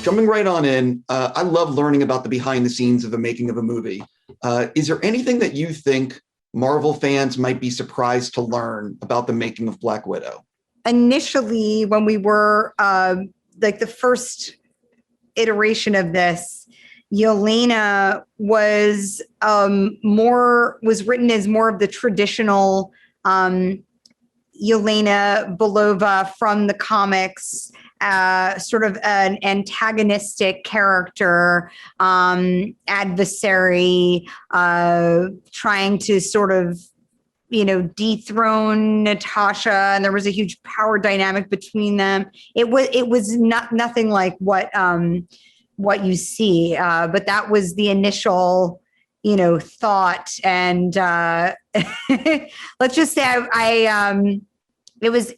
jumping right on in, I love learning about the behind the scenes of the making of a movie. Is there anything that you think Marvel fans might be surprised to learn about the making of Black Widow? Initially, when we were like the first iteration of this, Yelena was written as more of the traditional Yelena Belova from the comics, sort of an antagonistic character, adversary, trying to sort of, dethrone Natasha, and there was a huge power dynamic between them. It was nothing like what you see, but that was the initial, thought. And let's just say it was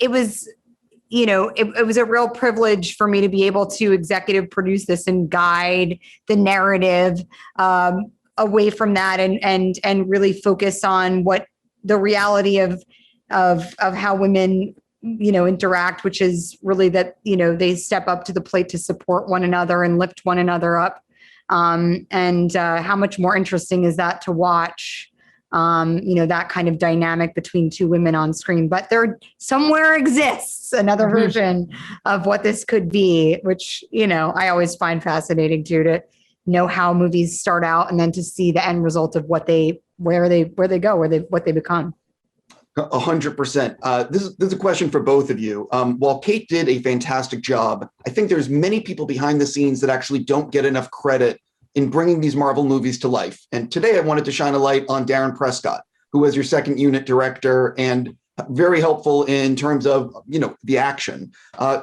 a real privilege for me to be able to executive produce this and guide the narrative away from that, and really focus on what the reality of how women, interact, which is really that, they step up to the plate to support one another and lift one another up. And how much more interesting is that to watch, that kind of dynamic between two women on screen. But there somewhere exists another version of what this could be, which, I always find fascinating too, to know how movies start out and then to see the end result of where they go, what they become. 100%. This is a question for both of you. While Cate did a fantastic job, I think there's many people behind the scenes that actually don't get enough credit in bringing these Marvel movies to life. And today I wanted to shine a light on Darrin Prescott, who was your second unit director and very helpful in terms of, the action.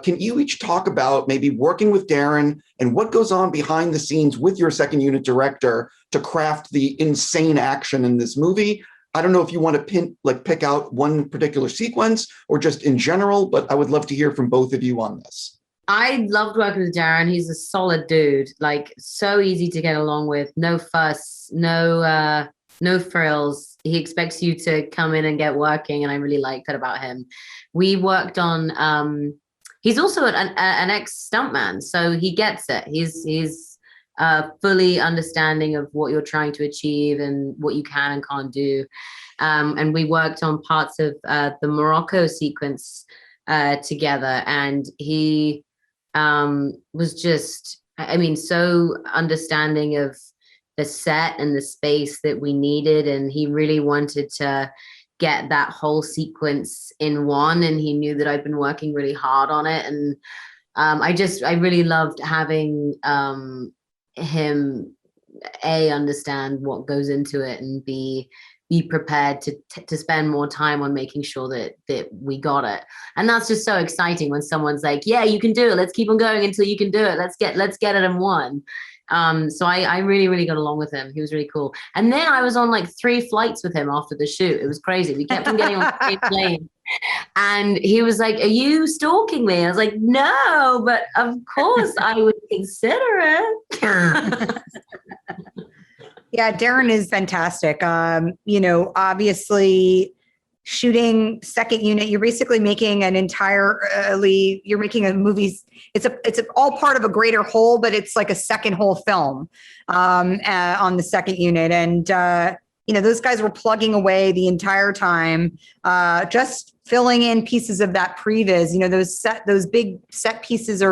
Can you each talk about maybe working with Darrin and what goes on behind the scenes with your second unit director to craft the insane action in this movie? I don't know if you want to pick out one particular sequence or just in general, but I would love to hear from both of you on this. I loved working with Darrin. He's a solid dude, like so easy to get along with, no fuss, no frills. He expects you to come in and get working, and I really like that about him. We worked on, he's also an ex-stuntman, so he gets it. He's fully understanding of what you're trying to achieve and what you can and can't do. And we worked on parts of the Morocco sequence together, and he was just, so understanding of the set and the space that we needed. And he really wanted to get that whole sequence in one. And he knew that I'd been working really hard on it. And I really loved having him understand what goes into it, and be prepared to spend more time on making sure that we got it. And that's just so exciting when someone's like, yeah, you can do it. Let's keep on going until you can do it. Let's get it in one. So I really, really got along with him. He was really cool. And then I was on like 3 flights with him after the shoot. It was crazy. We kept on getting on the same plane. And he was like, are you stalking me? I was like, no, but of course I would consider it. Yeah, Darrin is fantastic. Obviously shooting second unit, you're basically making you're making a movie. It's all part of a greater whole, but it's like a second whole film on the second unit. And, those guys were plugging away the entire time, just filling in pieces of that previs. Those big set pieces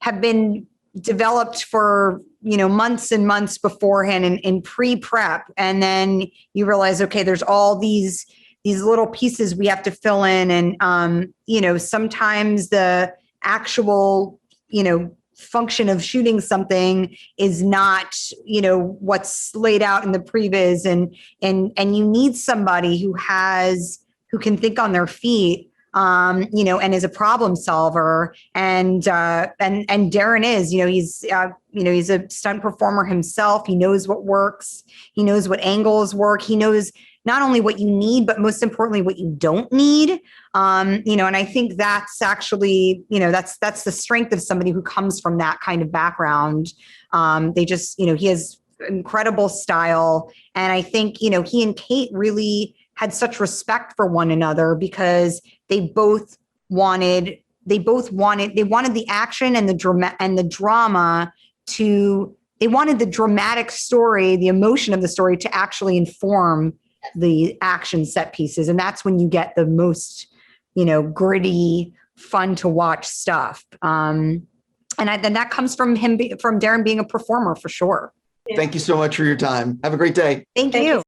have been developed for, months and months beforehand in pre-prep. And then you realize, okay, there's all these little pieces we have to fill in. And, sometimes the actual, function of shooting something is not, what's laid out in the previs, and you need somebody who can think on their feet, and is a problem solver. And Darrin is, he's a stunt performer himself. He knows what works. He knows what angles work. He knows not only what you need, but most importantly, what you don't need. And I think that's actually, that's the strength of somebody who comes from that kind of background. They just, he has incredible style. And I think, he and Cate really had such respect for one another because they both wanted they both wanted the action and the drama they wanted the dramatic story, the emotion of the story to actually inform the action set pieces. And that's when you get the most, gritty, fun to watch stuff. Then that comes from Darrin being a performer for sure. Thank you so much for your time. Have a great day. Thank you.